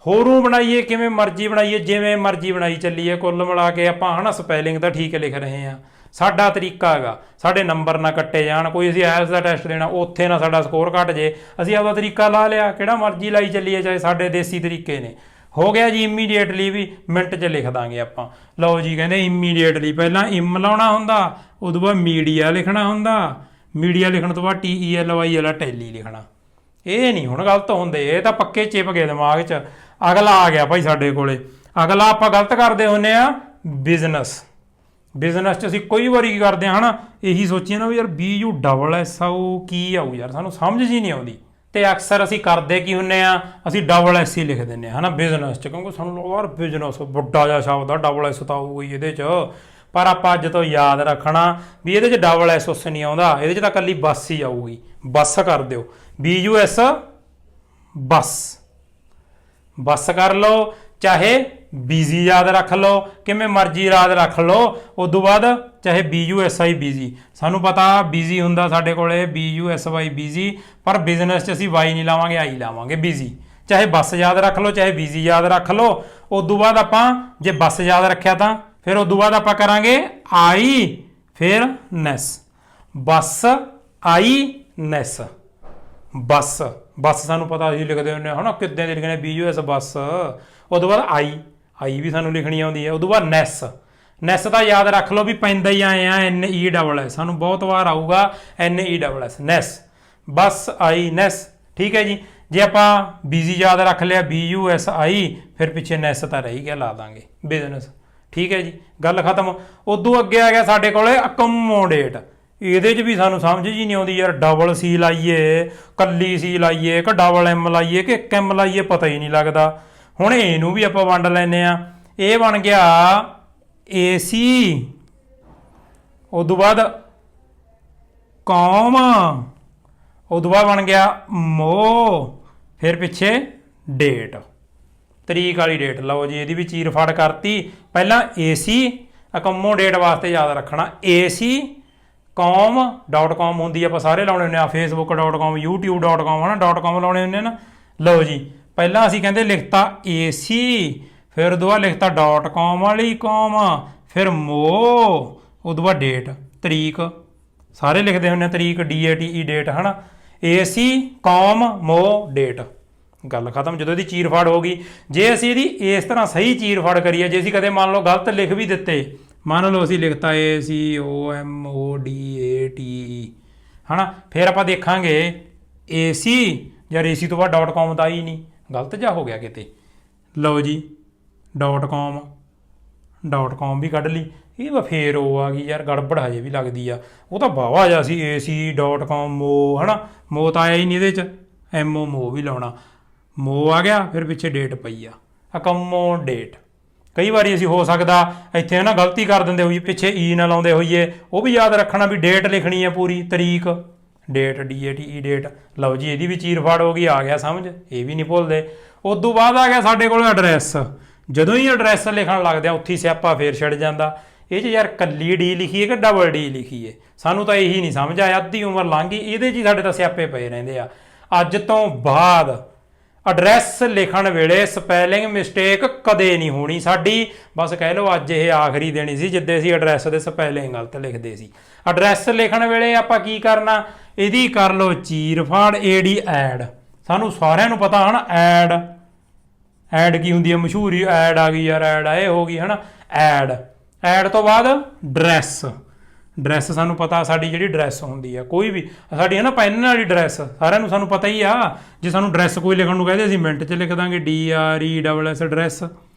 ਹੋਰੂ ਬਣਾਈਏ, ਕਿਵੇਂ ਮਰਜ਼ੀ ਬਣਾਈਏ, ਜਿਵੇਂ ਮਰਜ਼ੀ ਬਣਾਈ ਚੱਲੀਏ, ਕੁੱਲ ਮਿਲਾ ਕੇ ਆਪਾਂ ਹੈ ਨਾ ਸਪੈਲਿੰਗ ਤਾਂ ਠੀਕ ਲਿਖ ਰਹੇ ਹਾਂ। ਸਾਡਾ ਤਰੀਕਾ ਹੈਗਾ, ਸਾਡੇ ਨੰਬਰ ਨਾ ਕੱਟੇ ਜਾਣ। ਕੋਈ ਅਸੀਂ IELTS ਦਾ ਟੈਸਟ ਦੇਣਾ, ਉੱਥੇ ਨਾ ਸਾਡਾ ਸਕੋਰ ਘੱਟ ਜੇ, ਅਸੀਂ ਆਪਦਾ ਤਰੀਕਾ ਲਾ ਲਿਆ, ਕਿਹੜਾ ਮਰਜ਼ੀ ਲਾਈ ਚੱਲੀਏ, ਚਾਹੇ ਸਾਡੇ ਦੇਸੀ ਤਰੀਕੇ ਨੇ। ਹੋ ਗਿਆ ਜੀ ਇਮੀਡੀਏਟਲੀ ਵੀ ਮਿੰਟ 'ਚ ਲਿਖ ਦਾਂਗੇ ਆਪਾਂ। ਲਓ ਜੀ, ਕਹਿੰਦੇ ਇਮੀਡੀਏਟਲੀ ਪਹਿਲਾਂ ਇਮ ਲਾਉਣਾ ਹੁੰਦਾ, ਉਦੋਂ ਬਾਅਦ ਮੀਡੀਆ ਲਿਖਣਾ ਹੁੰਦਾ, ਮੀਡੀਆ ਲਿਖਣ ਤੋਂ ਬਾਅਦ TELY ਵਾਲਾ ਟੈਲੀ ਲਿਖਣਾ। ਇਹ ਨਹੀਂ ਹੁਣ ਗਲਤ ਹੁੰਦੇ, ਇਹ ਤਾਂ ਪੱਕੇ ਚਿਪ ਗਏ ਦਿਮਾਗ 'ਚ। ਅਗਲਾ ਆ ਗਿਆ ਭਾਈ ਸਾਡੇ ਕੋਲੇ। ਅਗਲਾ ਆਪਾਂ ਗਲਤ ਕਰਦੇ ਹੁੰਦੇ ਆ, ਬਿਜ਼ਨਸ। ਬਿਜ਼ਨਸ 'ਚ ਅਸੀਂ ਕਈ ਵਾਰੀ ਕੀ ਕਰਦੇ ਹਾਂ, ਹੈ ਨਾ, ਇਹੀ ਸੋਚੀਏ ਨਾ ਵੀ ਯਾਰ BUSS ਆਊ, ਕੀ ਆਊ ਯਾਰ, ਸਾਨੂੰ ਸਮਝ ਜੀ ਨਹੀਂ ਆਉਂਦੀ। ਤੇ ਅਕਸਰ ਅਸੀਂ ਕਰਦੇ ਕੀ ਹੁੰਦੇ ਆ, ਅਸੀਂ SS ਹੀ ਲਿਖ ਦਿੰਦੇ ਹਾਂ, ਹੈ ਨਾ, ਬਿਜ਼ਨਸ 'ਚ, ਕਿਉਂਕਿ ਸਾਨੂੰ ਯਾਰ ਬਿਜ਼ਨਸ ਵੱਡਾ ਜਿਹਾ ਸ਼ਬਦ ਆ, SS ਤਾਂ ਆਊਗਾ ਹੀ ਇਹਦੇ 'ਚ। ਪਰ ਆਪਾਂ ਅੱਜ ਤੋਂ ਯਾਦ ਰੱਖਣਾ ਵੀ ਇਹਦੇ 'ਚ SS ਨਹੀਂ ਆਉਂਦਾ, ਇਹਦੇ 'ਚ ਤਾਂ ਇਕੱਲੀ ਬੱਸ ਹੀ ਆਊਗੀ। ਬੱਸ ਕਰ ਦਿਓ, BUS ਬੱਸ, ਬੱਸ ਕਰ ਲਓ। ਚਾਹੇ ਬਿਜ਼ੀ ਯਾਦ ਰੱਖ ਲਓ, ਕਿਵੇਂ ਮਰਜ਼ੀ ਯਾਦ ਰੱਖ ਲਓ। ਉਦੋਂ ਬਾਅਦ ਚਾਹੇ BUSI ਬਿਜ਼ੀ, ਸਾਨੂੰ ਪਤਾ ਬਿਜ਼ੀ ਹੁੰਦਾ ਸਾਡੇ ਕੋਲੇ BUSY ਬਿਜ਼ੀ, ਪਰ ਬਿਜ਼ਨਸ 'ਚ ਅਸੀਂ Y ਨਹੀਂ ਲਾਵਾਂਗੇ, I ਲਾਵਾਂਗੇ, ਬਿਜ਼ੀ। ਚਾਹੇ ਬੱਸ ਯਾਦ ਰੱਖ ਲਓ, ਚਾਹੇ ਬਿਜ਼ੀ ਯਾਦ ਰੱਖ ਲਓ। ਉਦੋਂ ਬਾਅਦ ਆਪਾਂ ਜੇ ਬੱਸ ਯਾਦ ਰੱਖਿਆ ਤਾਂ ਫਿਰ ਉਦੋਂ ਬਾਅਦ ਆਪਾਂ ਕਰਾਂਗੇ I, ਫਿਰ ਨੈਸ, ਬੱਸ I ਨੈਸ, ਬੱਸ। ਬੱਸ ਸਾਨੂੰ ਪਤਾ ਅਸੀਂ ਲਿਖਦੇ ਹੁੰਦੇ ਹਾਂ, ਹੈ ਨਾ, ਕਿੱਦਾਂ ਦੇ ਲਿਖਣੇ, BUS ਬੱਸ। ਉਦੋਂ ਬਾਅਦ I ਵੀ ਸਾਨੂੰ ਲਿਖਣੀ ਆਉਂਦੀ ਹੈ। ਉਦੋਂ ਬਾਅਦ ਨੈਸ, ਨੈਸ ਤਾਂ ਯਾਦ ਰੱਖ ਲਓ ਵੀ ਪੈਂਦਾ ਹੀ ਆਏ ਆ, NESS, ਸਾਨੂੰ ਬਹੁਤ ਵਾਰ ਆਊਗਾ NESS, ਨੈਸ, ਬੱਸ I ਨੈਸ। ਠੀਕ ਹੈ ਜੀ। ਜੇ ਆਪਾਂ ਬਿਜ਼ੀ ਯਾਦ ਰੱਖ ਲਿਆ BUSI, ਫਿਰ ਪਿੱਛੇ ਨੈਸ ਤਾਂ ਰਹਿ ਗਿਆ, ਲਾ ਦਾਂਗੇ ਬਿਜ਼ਨਸ। ਠੀਕ ਹੈ ਜੀ, ਗੱਲ ਖਤਮ। ਉਦੋਂ ਅੱਗੇ ਆ ਗਿਆ ਸਾਡੇ ਕੋਲੇ ਅਕੋਮੋਡੇਟ। ਇਹਦੇ 'ਚ ਵੀ ਸਾਨੂੰ ਸਮਝ ਜੀ ਨਹੀਂ ਆਉਂਦੀ ਯਾਰ, ਡਬਲ ਸੀ ਲਾਈਏ, ਕੱਲੀ ਸੀ ਲਾਈਏ, ਕਿ ਡਬਲ ਐਮ ਲਾਈਏ, ਕਿ ਇੱਕ ਐਮ ਲਾਈਏ, ਪਤਾ ਹੀ ਨਹੀਂ ਲੱਗਦਾ। ਹੁਣ ਇਹਨੂੰ ਵੀ ਆਪਾਂ ਵੰਡ ਲੈਂਦੇ ਆ। ਇਹ ਬਣ ਗਿਆ AC, ਉਦੋਂ ਬਾਅਦ ਕੌਮ, ਉਦੋਂ ਬਾਅਦ ਬਣ ਗਿਆ ਮੋ, ਫਿਰ ਪਿੱਛੇ ਡੇਟ, ਤਰੀਕ ਵਾਲੀ ਡੇਟ। ਲਓ ਜੀ ਇਹਦੀ ਵੀ ਚੀਰ ਫਾੜ ਕਰਤੀ। ਪਹਿਲਾਂ AC, ਅਕਮੋਡੇਟ ਵਾਸਤੇ ਯਾਦ ਰੱਖਣਾ AC com.com ਹੁੰਦੀ, ਆਪਾਂ ਸਾਰੇ ਲਾਉਣੇ ਹੁੰਦੇ ਆ, facebook.com, youtube.com ਹੈ ਨਾ, .com ਲਾਉਣੇ ਹੁੰਦੇ ਨਾ। ਲਓ ਜੀ ਪਹਿਲਾਂ ਅਸੀਂ ਕਹਿੰਦੇ ਲਿਖਤਾ AC, ਫਿਰ ਉਦੋਂ ਬਾਅਦ ਲਿਖਤਾ .com ਵਾਲੀ ਕੌਮ, ਫਿਰ ਮੋ, ਉਦੋਂ ਬਾਅਦ ਡੇਟ, ਤਰੀਕ, ਸਾਰੇ ਲਿਖਦੇ ਹੁੰਦੇ ਆ ਤਰੀਕ, DATE ਡੇਟ ਹੈ ਨਾ। AC com ਮੋ ਡੇਟ, ਗੱਲ ਖਤਮ। ਜਦੋਂ ਇਹਦੀ ਚੀਰ ਫਾੜ ਹੋ ਗਈ, ਜੇ ਅਸੀਂ ਇਹਦੀ ਇਸ ਤਰ੍ਹਾਂ ਸਹੀ ਚੀਰ ਫਾੜ ਕਰੀਏ, ਜੇ ਅਸੀਂ ਕਦੇ ਮੰਨ ਲਓ ਗਲਤ ਲਿਖ ਵੀ ਦਿੱਤੇ, ਮੰਨ ਲਓ ਅਸੀਂ ਲਿਖਤਾ ACOMODATE ਹੈ ਨਾ, ਫਿਰ ਆਪਾਂ ਦੇਖਾਂਗੇ AC ਯਾਰ AC ਤੋਂ ਬਾਅਦ .com ਤਾਂ ਹੀ ਨਹੀਂ, ਗਲਤ ਜਿਹਾ ਹੋ ਗਿਆ ਕਿਤੇ। ਲਓ ਜੀ .com ਵੀ ਕੱਢ ਲਈ, ਇਹ ਫੇਰ ਉਹ ਆ ਗਈ ਯਾਰ, ਗੜਬੜ ਹਜੇ ਵੀ ਲੱਗਦੀ ਆ। ਉਹ ਤਾਂ ਵਾਹਵਾ ਜਿਹਾ ਸੀ AC.com ਮੋ ਹੈ ਨਾ, ਮੋ ਤਾਂ ਆਇਆ ਹੀ ਨਹੀਂ ਇਹਦੇ 'ਚ, MO ਮੋ ਵੀ ਲਾਉਣਾ, ਮੋ ਆ ਗਿਆ, ਫਿਰ ਪਿੱਛੇ ਡੇਟ ਪਈ ਆ, ਅਕਮੋਡੇਟ। ਕਈ ਵਾਰੀ ਅਸੀਂ ਹੋ ਸਕਦਾ ਇੱਥੇ ਨਾ ਗਲਤੀ ਕਰ ਦਿੰਦੇ ਹੋਈਏ, ਪਿੱਛੇ ਈ ਨਾ ਲਾਉਂਦੇ ਹੋਈਏ, ਉਹ ਵੀ ਯਾਦ ਰੱਖਣਾ ਵੀ ਡੇਟ ਲਿਖਣੀ ਹੈ ਪੂਰੀ, ਤਰੀਕ, ਡੇਟ, DATE ਡੇਟ। ਲਓ ਜੀ ਇਹਦੀ ਵੀ ਚੀਰ ਫਾੜ ਹੋ ਗਈ, ਆ ਗਿਆ ਸਮਝ, ਇਹ ਵੀ ਨਹੀਂ ਭੁੱਲਦੇ। ਉਦੋਂ ਬਾਅਦ ਆ ਗਿਆ ਸਾਡੇ ਕੋਲ ਐਡਰੈਸ। ਜਦੋਂ ਹੀ ਐਡਰੈਸ ਲਿਖਣ ਲੱਗਦੇ ਆ, ਉੱਥੇ ਹੀ ਸਿਆਪਾ ਫੇਰ ਛਿੜ ਜਾਂਦਾ। ਇਹ 'ਚ ਯਾਰ ਕੱਲੀ ਡੀ ਲਿਖੀਏ ਕਿ ਡਬਲ ਡੀ ਲਿਖੀਏ, ਸਾਨੂੰ ਤਾਂ ਇਹੀ ਨਹੀਂ ਸਮਝ ਆਇਆ। ਅੱਧੀ ਉਮਰ ਲੰਘ ਗਈ, ਇਹਦੇ 'ਚ ਹੀ ਸਾਡੇ ਤਾਂ ਸਿਆਪੇ ਪਏ ਰਹਿੰਦੇ ਆ। ਅੱਜ ਤੋਂ ਬਾਅਦ ਐਡਰੈਸ ਲਿਖਣ ਵੇਲੇ ਸਪੈਲਿੰਗ ਮਿਸਟੇਕ ਕਦੇ ਨਹੀਂ ਹੋਣੀ ਸਾਡੀ। ਬਸ ਕਹਿ ਲਓ ਅੱਜ ਇਹ ਆਖਰੀ ਦਿਨ ਸੀ ਜਿੱਦੇ ਅਸੀਂ ਐਡਰੈਸ ਦੇ ਸਪੈਲਿੰਗ ਗਲਤ ਲਿਖਦੇ ਸੀ। ਐਡਰੈਸ ਲਿਖਣ ਵੇਲੇ ਆਪਾਂ ਕੀ ਕਰਨਾ, ਇਹਦੀ ਕਰ ਲਓ ਚੀਰ ਫਾੜ, AD ਐਡ। ਸਾਨੂੰ ਸਾਰਿਆਂ ਨੂੰ ਪਤਾ ਹੈ ਨਾ ਐਡ ਕੀ ਹੁੰਦੀ ਹੈ, ਮਸ਼ਹੂਰ ਹੀ ਐਡ ਆ ਗਈ ਯਾਰ, ਐਡ ਇਹ ਹੋ ਗਈ ਹੈ ਨਾ, ਐਡ ਤੋਂ ਬਾਅਦ ਡਰੈਸ ਸਾਨੂੰ ਪਤਾ, ਸਾਡੀ ਜਿਹੜੀ ਡਰੈਸ ਹੁੰਦੀ ਆ ਕੋਈ ਵੀ ਸਾਡੀ ਹੈ ਨਾ, ਪੈਨ ਵਾਲੀ ਡਰੈਸ ਸਾਰਿਆਂ ਨੂੰ ਸਾਨੂੰ ਪਤਾ ਹੀ ਆ। ਜੇ ਸਾਨੂੰ ਡਰੈਸ ਕੋਈ ਲਿਖਣ ਨੂੰ ਕਹਿੰਦੇ ਅਸੀਂ ਮਿੰਟ 'ਚ ਲਿਖ ਦਾਂਗੇ, DRESS ਡਰੈਸ,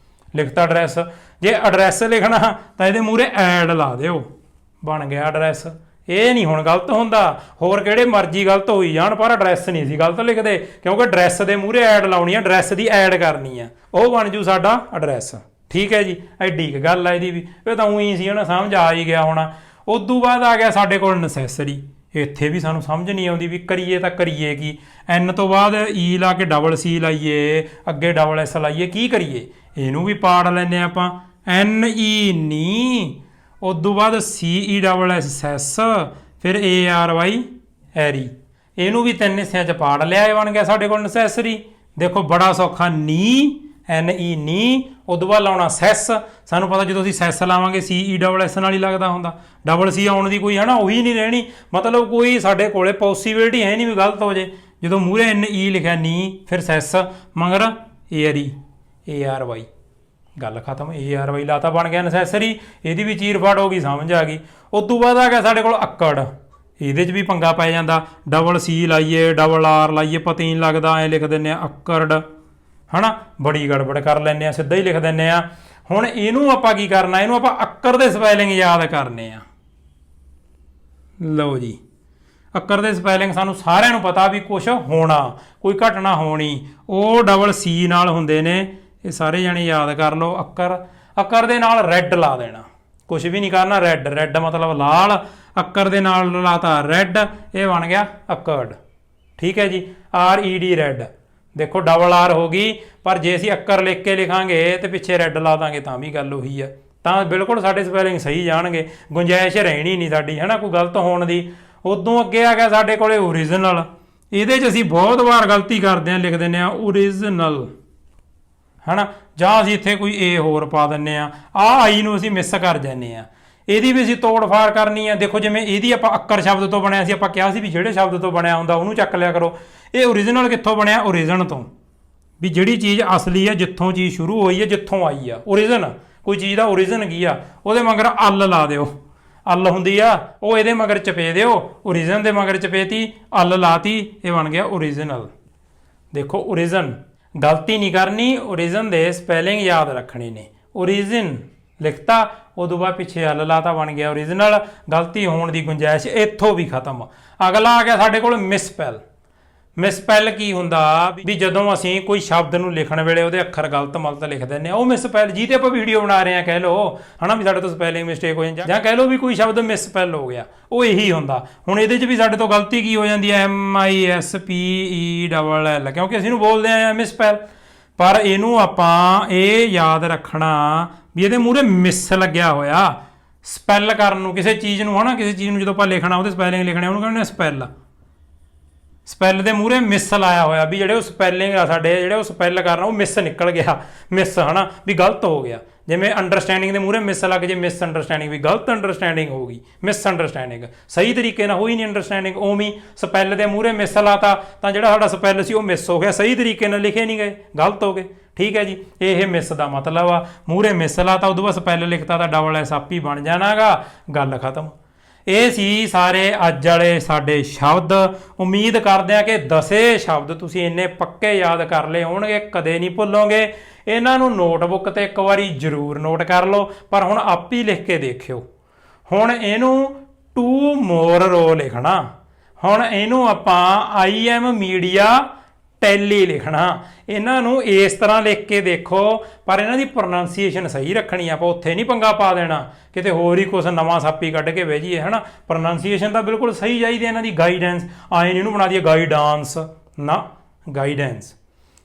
ਲਿਖਤਾ ਡਰੈਸ। ਜੇ ਐਡਰੈਸ ਲਿਖਣਾ ਤਾਂ ਇਹਦੇ ਮੂਹਰੇ ਐਡ ਲਾ ਦਿਓ, ਬਣ ਗਿਆ ਐਡਰੈਸ। ਇਹ ਨਹੀਂ ਹੁਣ ਗਲਤ ਹੁੰਦਾ, ਹੋਰ ਕਿਹੜੇ ਮਰਜ਼ੀ ਗਲਤ ਹੋਈ ਜਾਣ, ਪਰ ਐਡਰੈਸ ਨਹੀਂ ਸੀ ਗਲਤ ਲਿਖਦੇ, ਕਿਉਂਕਿ ਡਰੈਸ ਦੇ ਮੂਹਰੇ ਐਡ ਲਾਉਣੀ ਆ, ਡਰੈਸ ਦੀ ਐਡ ਕਰਨੀ ਆ, ਉਹ ਬਣ ਜੂ ਸਾਡਾ ਐਡਰੈਸ। ਠੀਕ ਹੈ ਜੀ, ਐਡੀ ਕੁ ਗੱਲ ਆ ਇਹਦੀ ਵੀ, ਇਹ ਤਾਂ ਉਹੀ ਸੀ ਨਾ, ਸਮਝ ਆ ਹੀ ਗਿਆ ਹੋਣਾ। ਉਦੋਂ ਬਾਅਦ ਆ ਗਿਆ ਸਾਡੇ ਕੋਲ ਨਸੈਸਰੀ। ਇੱਥੇ ਵੀ ਸਾਨੂੰ ਸਮਝ ਨਹੀਂ ਆਉਂਦੀ ਵੀ ਕਰੀਏ ਤਾਂ ਕਰੀਏ ਕੀ। N ਤੋਂ ਬਾਅਦ E ਲਾ ਕੇ .C ਲਾਈਏ, ਅੱਗੇ .S ਲਾਈਏ, ਕੀ ਕਰੀਏ? ਇਹਨੂੰ ਵੀ ਪਾੜ ਲੈਂਦੇ ਹਾਂ ਆਪਾਂ, NE ਨੀ, ਉਦੋਂ ਬਾਅਦ CESS ਸੈਸ, ਫਿਰ ARY ਐਰੀ। ਇਹਨੂੰ ਵੀ ਤਿੰਨ ਹਿੱਸਿਆਂ 'ਚ ਪਾੜ ਲਿਆ, ਇਹ ਬਣ ਗਿਆ ਸਾਡੇ ਕੋਲ ਨਸੈਸਰੀ। ਦੇਖੋ ਬੜਾ ਸੌਖਾ, ਨੀ, NE ਨੀ, ਉਦੋਂ ਬਾਅਦ ਲਾਉਣਾ ਸੈਸ। ਸਾਨੂੰ ਪਤਾ ਜਦੋਂ ਅਸੀਂ ਸੈਸ ਲਾਵਾਂਗੇ CESS ਨਾਲ ਹੀ ਲੱਗਦਾ ਹੁੰਦਾ, .C ਆਉਣ ਦੀ ਕੋਈ ਹੈ ਨਾ, ਉਹੀ ਨਹੀਂ ਰਹਿਣੀ, ਮਤਲਬ ਕੋਈ ਸਾਡੇ ਕੋਲੇ ਪੋਸੀਬਿਲਿਟੀ ਹੈ ਨਹੀਂ ਵੀ ਗਲਤ ਹੋ ਜੇ। ਜਦੋਂ ਮੂਹਰੇ NE ਲਿਖਿਆ ਨੀ, ਫਿਰ ਸੈਸ, ਮਗਰ ARY, ARY, ਗੱਲ ਖਤਮ। ARY ਲਾਤਾ, ਬਣ ਗਿਆ ਨਸੈਸਰੀ। ਇਹਦੀ ਵੀ ਚੀਰ ਫਾੜ ਹੋ ਗਈ, ਸਮਝ ਆ ਗਈ। ਉਦੋਂ ਬਾਅਦ ਆ ਗਿਆ ਸਾਡੇ ਕੋਲ ਅੱਕੜ। ਇਹਦੇ 'ਚ ਵੀ ਪੰਗਾ ਪੈ ਜਾਂਦਾ, .C ਲਾਈਏ, .R ਲਾਈਏ, ਪਤਾ ਹੀ ਨਹੀਂ ਲੱਗਦਾ, ਐਂ ਲਿਖ ਦਿੰਦੇ ਆ ਅੱਕੜ ਹੈ ਨਾ, ਬੜੀ ਗੜਬੜ ਕਰ ਲੈਂਦੇ ਆ, ਸਿੱਧਾ ਹੀ ਲਿਖ ਦਿੰਦੇ ਆ। ਹੁਣ ਇਹਨੂੰ ਆਪਾਂ ਕੀ ਕਰਨਾ, ਇਹਨੂੰ ਆਪਾਂ ਅੱਕਰ ਦੇ ਸਪੈਲਿੰਗ ਯਾਦ ਕਰਨੇ ਆ। ਲਓ ਜੀ, ਅੱਕਰ ਦੇ ਸਪੈਲਿੰਗ ਸਾਨੂੰ ਸਾਰਿਆਂ ਨੂੰ ਪਤਾ ਵੀ ਕੁਛ ਹੋਣਾ, ਕੋਈ ਘਟਨਾ ਹੋਣੀ, ਉਹ .C ਨਾਲ ਹੁੰਦੇ ਨੇ। ਇਹ ਸਾਰੇ ਜਾਣੇ ਯਾਦ ਕਰ ਲਓ। ਅੱਕਰ ਦੇ ਨਾਲ ਰੈੱਡ ਲਾ ਦੇਣਾ, ਕੁਛ ਵੀ ਨਹੀਂ ਕਰਨਾ। ਰੈੱਡ ਮਤਲਬ ਲਾਲ, ਅੱਕਰ ਦੇ ਨਾਲ ਲਾਤਾ ਰੈੱਡ, ਇਹ ਬਣ ਗਿਆ ਅੱਕੜ। ਠੀਕ ਹੈ ਜੀ, RED ਰੈੱਡ। ਦੇਖੋ R ਹੋ ਗਈ, ਪਰ ਜੇ ਅਸੀਂ ਅੱਕਰ ਲਿਖ ਕੇ ਲਿਖਾਂਗੇ ਤੇ ਪਿੱਛੇ ਰੈੱਡ ਲਾ ਦਾਂਗੇ ਤਾਂ ਵੀ ਗੱਲ ਉਹੀ ਆ, ਤਾਂ ਬਿਲਕੁਲ ਸਾਡੇ ਸਪੈਲਿੰਗ ਸਹੀ ਜਾਣਗੇ, ਗੁੰਜਾਇਸ਼ ਰਹਿਣੀ ਨਹੀਂ ਸਾਡੀ ਹੈ ਨਾ ਕੋਈ ਗਲਤ ਹੋਣ ਦੀ। ਉਦੋਂ ਅੱਗੇ ਆ ਗਿਆ ਸਾਡੇ ਕੋਲੇ ਓਰੀਜਨਲ। ਇਹਦੇ 'ਚ ਅਸੀਂ ਬਹੁਤ ਵਾਰ ਗਲਤੀ ਕਰਦੇ ਹਾਂ, ਲਿਖ ਦਿੰਦੇ ਹਾਂ ਓਰੀਜਨਲ ਹੈ ਨਾ, ਜਾਂ ਅਸੀਂ ਇੱਥੇ ਕੋਈ A ਹੋਰ ਪਾ ਦਿੰਦੇ ਹਾਂ, I ਨੂੰ ਅਸੀਂ ਮਿਸ ਕਰ ਜਾਂਦੇ ਹਾਂ। ਇਹਦੀ ਵੀ ਅਸੀਂ ਤੋੜ ਫਾੜ ਕਰਨੀ ਆ। ਦੇਖੋ ਜਿਵੇਂ ਇਹਦੀ ਆਪਾਂ ਅੱਕਰ ਸ਼ਬਦ ਤੋਂ ਬਣਿਆ ਸੀ, ਆਪਾਂ ਕਿਹਾ ਸੀ ਵੀ ਜਿਹੜੇ ਸ਼ਬਦ ਤੋਂ ਬਣਿਆ ਹੁੰਦਾ ਉਹਨੂੰ ਚੱਕ ਲਿਆ ਕਰੋ। ਇਹ ਓਰੀਜਨਲ ਕਿੱਥੋਂ ਬਣਿਆ, ਓਰੀਜਨ ਤੋਂ, ਵੀ ਜਿਹੜੀ ਚੀਜ਼ ਅਸਲੀ ਹੈ, ਜਿੱਥੋਂ ਚੀਜ਼ ਸ਼ੁਰੂ ਹੋਈ ਹੈ, ਜਿੱਥੋਂ ਆਈ ਆ, ਓਰੀਜਨ। ਕੋਈ ਚੀਜ਼ ਦਾ ਓਰੀਜਨ ਕੀ ਆ, ਉਹਦੇ ਮਗਰ ਅਲ ਲਾ ਦਿਓ, ਅਲ ਹੁੰਦੀ ਆ, ਉਹ ਇਹਦੇ ਮਗਰ ਚਪੇ ਦਿਓ, ਓਰੀਜਨ ਦੇ ਮਗਰ ਚਪੇਤੀ, ਅਲ ਲਾਤੀ, ਇਹ ਬਣ ਗਿਆ ਓਰੀਜਨਲ। ਦੇਖੋ ਓਰੀਜਨ, ਗਲਤੀ ਨਹੀਂ ਕਰਨੀ, ਓਰੀਜਨ ਦੇ ਸਪੈਲਿੰਗ ਯਾਦ ਰੱਖਣੇ ਨੇ। ਓਰੀਜਨ ਲਿਖਤਾ, ਉਦੋਂ ਬਾਅਦ ਪਿੱਛੇ ਐਲ ਲਾਤਾ, बन गया ओरिजिनल। गलती होने की गुंजाइश इत्थों भी खत्म। अगला आ गया साडे कोल मिसपैल। मिसपैल की हुंदा भी जदों असीं कोई शब्द नूं लिखण वेले उहदे अखर गलत मलत लिख दिंदे आ, ਉਹ मिसपैल ਜਿਹਦੇ ਆਪਾਂ ਵੀਡੀਓ ਬਣਾ ਰਹੇ ਆ ਕਹਿ ਲਓ ਹਨਾ ਵੀ ਸਾਡੇ ਤੋਂ ਸਪੈਲਿੰਗ ਮਿਸਟੇਕ ਹੋ ਜਾਂਦੀ ਜਾਂ ਕਹਿ ਲਓ ਵੀ ਕੋਈ ਸ਼ਬਦ ਮਿਸਪੈਲ ਹੋ ਗਿਆ, ਉਹ ਇਹੀ ਹੁੰਦਾ। ਹੁਣ ਇਹਦੇ 'ਚ ਵੀ ਸਾਡੇ ਤੋਂ ਗਲਤੀ ਕੀ ਹੋ ਜਾਂਦੀ ਹੈ, MISPELL, ਕਿਉਂਕਿ ਅਸੀਂ ਇਹਨੂੰ ਬੋਲਦੇ ਆ ਮਿਸਪੈਲ। ਪਰ ਇਹਨੂੰ ਆਪਾਂ ਇਹ ਯਾਦ ਰੱਖਣਾ ਵੀ ਇਹਦੇ ਮੂਹਰੇ ਮਿਸ ਲੱਗਿਆ ਹੋਇਆ ਸਪੈਲ ਕਰਨ ਨੂੰ, ਕਿਸੇ ਚੀਜ਼ ਨੂੰ ਹਨਾ, ਕਿਸੇ ਚੀਜ਼ ਨੂੰ ਜਦੋਂ ਆਪਾਂ ਲਿਖਣਾ ਉਹਦੇ ਸਪੈਲਿੰਗ ਲਿਖਣੇ ਉਹਨੂੰ ਕਹਿੰਦੇ ਸਪੈਲ। ਸਪੈਲ ਦੇ ਮੂਹਰੇ ਮਿਸ ਲਾਇਆ ਹੋਇਆ ਵੀ ਜਿਹੜੇ ਉਹ ਸਪੈਲਿੰਗ ਆ ਸਾਡੇ ਜਿਹੜੇ ਉਹ ਸਪੈਲ ਕਰਨਾ ਉਹ ਮਿਸ ਨਿਕਲ ਗਿਆ, ਮਿਸ ਹਨਾ ਵੀ ਗਲਤ ਹੋ ਗਿਆ। ਜਿਵੇਂ ਅੰਡਰਸਟੈਂਡਿੰਗ ਦੇ ਮੂਹਰੇ ਮਿਸ ਲੱਗ ਜੇ ਮਿਸ ਅੰਡਰਸਟੈਂਡਿੰਗ, ਵੀ ਗਲਤ ਅੰਡਰਸਟੈਂਡਿੰਗ ਹੋ ਗਈ, ਮਿਸ ਅੰਡਰਸਟੈਂਡਿੰਗ, ਸਹੀ ਤਰੀਕੇ ਨਾਲ ਹੋਈ ਨਹੀਂ ਅੰਡਰਸਟੈਂਡਿੰਗ। ਉਵੇਂ ਸਪੈਲ ਦੇ ਮੂਹਰੇ ਮਿਸ ਲਾਤਾ ਤਾਂ ਜਿਹੜਾ ਸਾਡਾ ਸਪੈਲ ਸੀ ਉਹ ਮਿਸ ਹੋ ਗਿਆ, ਸਹੀ ਤਰੀਕੇ ਨਾਲ ਲਿਖੇ ਨਹੀਂ ਗਏ, ਗਲਤ ਹੋ ਗਏ। ਠੀਕ ਹੈ ਜੀ, ਇਹ ਮਿਸ ਦਾ ਮਤਲਬ ਆ। ਮੂਹਰੇ ਮਿਸ ਲਾਤਾ ਉਦੋਂ ਬਾਅਦ ਸਪੈਲ ਲਿਖਤਾ ਤਾਂ ਡਬਲ ਐਸ ਆਪੀ ਬਣ ਜਾਣਾਗਾ, ਗੱਲ ਖਤਮ। ਇਹ ਸੀ ਸਾਰੇ ਅੱਜ ਵਾਲੇ ਸਾਡੇ ਸ਼ਬਦ। ਉਮੀਦ ਕਰਦੇ ਆ ਕਿ 10 ਸ਼ਬਦ ਤੁਸੀਂ ਇੰਨੇ ਪੱਕੇ ਯਾਦ ਕਰ ਲਏ ਹੋਣਗੇ, ਕਦੇ ਨਹੀਂ ਭੁੱਲੋਗੇ। ਇਹਨਾਂ ਨੂੰ ਨੋਟਬੁੱਕ ਤੇ ਇੱਕ ਵਾਰੀ ਜ਼ਰੂਰ ਨੋਟ ਕਰ ਲਓ, ਪਰ ਹੁਣ ਆਪ ਹੀ ਲਿਖ ਕੇ ਦੇਖਿਓ। ਹੁਣ ਇਹਨੂੰ ਟੂ ਮੋਰ ਰੋ ਲਿਖਣਾ, ਹੁਣ ਇਹਨੂੰ ਆਪਾਂ IM ਮੀਡੀਆ ਟੈਲੀ ਲਿਖਣਾ। ਇਹਨਾਂ ਨੂੰ ਇਸ ਤਰ੍ਹਾਂ ਲਿਖ ਕੇ ਦੇਖੋ, ਪਰ ਇਹਨਾਂ ਦੀ ਪ੍ਰੋਨਾਂਸੀਏਸ਼ਨ ਸਹੀ ਰੱਖਣੀ। ਆਪਾਂ ਉੱਥੇ ਨਹੀਂ ਪੰਗਾ ਪਾ ਦੇਣਾ ਕਿਤੇ ਹੋਰ ਹੀ ਕੁਛ ਨਵਾਂ ਸਾਪੀ ਕੱਢ ਕੇ ਬਹਿ ਜਾਈਏ ਹੈ ਨਾ। ਪ੍ਰੋਨਾਂਸੀਏਸ਼ਨ ਤਾਂ ਬਿਲਕੁਲ ਸਹੀ ਚਾਹੀਦੀ ਇਹਨਾਂ ਦੀ। ਗਾਈਡੈਂਸ ਆਏ ਇਹਨੂੰ ਬਣਾ ਦਈਏ ਗਾਈਡਾਂਸ, ਨਾ ਗਾਈਡੈਂਸ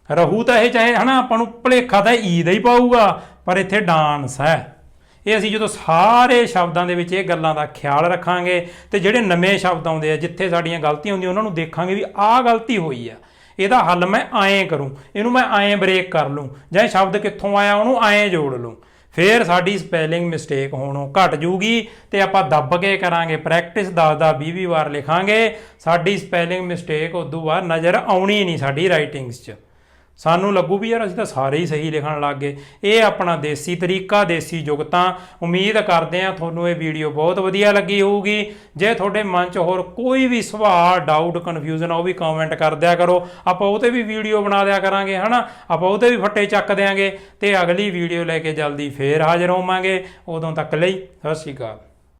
ਰਹੂ ਤਾਂ ਇਹ ਚਾਹੇ ਹੈ ਨਾ, ਆਪਾਂ ਨੂੰ ਭੁਲੇਖਾ ਤਾਂ ਈ ਦਾ ਹੀ ਪਾਊਗਾ, ਪਰ ਇੱਥੇ ਡਾਂਸ ਹੈ। ਇਹ ਅਸੀਂ ਜਦੋਂ ਸਾਰੇ ਸ਼ਬਦਾਂ ਦੇ ਵਿੱਚ ਇਹ ਗੱਲਾਂ ਦਾ ਖਿਆਲ ਰੱਖਾਂਗੇ ਤੇ ਜਿਹੜੇ ਨਵੇਂ ਸ਼ਬਦ ਆਉਂਦੇ ਆ ਜਿੱਥੇ ਸਾਡੀਆਂ ਗਲਤੀਆਂ ਹੁੰਦੀਆਂ ਉਹਨਾਂ ਨੂੰ ਦੇਖਾਂਗੇ ਵੀ ਆਹ ਗਲਤੀ ਹੋਈ ਆ, ਇਹਦਾ ਹੱਲ ਮੈਂ ਐਂ ਕਰੂੰ, ਇਹਨੂੰ ਮੈਂ ਐਂ ਬ੍ਰੇਕ ਕਰ ਲੂੰ, ਜਾਂ ਇਹ ਸ਼ਬਦ ਕਿੱਥੋਂ ਆਇਆ ਉਹਨੂੰ ਐਂ ਜੋੜ ਲੂੰ। ਫਿਰ ਸਾਡੀ ਸਪੈਲਿੰਗ ਮਿਸਟੇਕ ਹੋਣੋਂ ਘਟ ਜੂਗੀ ਤੇ ਆਪਾਂ ਦੱਬ ਕੇ ਕਰਾਂਗੇ ਪ੍ਰੈਕਟਿਸ, 10-20 ਵਾਰ ਲਿਖਾਂਗੇ, ਸਾਡੀ ਸਪੈਲਿੰਗ ਮਿਸਟੇਕ ਉਦੋਂ ਬਾਅਦ ਨਜ਼ਰ ਆਉਣੀ ਨਹੀਂ ਸਾਡੀ ਰਾਈਟਿੰਗਸ 'ਚ। ਸਾਨੂੰ ਲੱਗੂ ਵੀ ਯਾਰ ਅਸੀਂ ਤਾਂ ਸਾਰੇ ਹੀ ਸਹੀ ਲਿਖਣ ਲੱਗ ਗਏ। ਇਹ ਆਪਣਾ ਦੇਸੀ ਤਰੀਕਾ, ਦੇਸੀ ਜੁਗਤਾਂ। ਉਮੀਦ ਕਰਦੇ ਹਾਂ ਤੁਹਾਨੂੰ ਇਹ ਵੀਡੀਓ ਬਹੁਤ ਵਧੀਆ ਲੱਗੀ ਹੋਊਗੀ। ਜੇ ਤੁਹਾਡੇ ਮਨ 'ਚ ਹੋਰ ਕੋਈ ਵੀ ਸਵਾਲ, ਡਾਊਟ, ਕਨਫਿਊਜ਼ਨ ਆ ਉਹ ਵੀ ਕਮੈਂਟ ਕਰ ਦਿਆ ਕਰੋ, ਆਪਾਂ ਉਹ 'ਤੇ ਵੀ ਵੀਡੀਓ ਬਣਾ ਦਿਆ ਕਰਾਂਗੇ ਹੈ ਨਾ। ਆਪਾਂ ਉਹ 'ਤੇ ਵੀ ਫੱਟੇ ਚੱਕ ਦਿਆਂਗੇ ਤੇ ਅਗਲੀ ਵੀਡੀਓ ਲੈ ਕੇ ਜਲਦੀ ਫੇਰ ਹਾਜ਼ਰ ਹੋਵਾਂਗੇ। ਉਦੋਂ ਤੱਕ ਲਈ ਸਤਿ ਸ਼੍ਰੀ ਅਕਾਲ।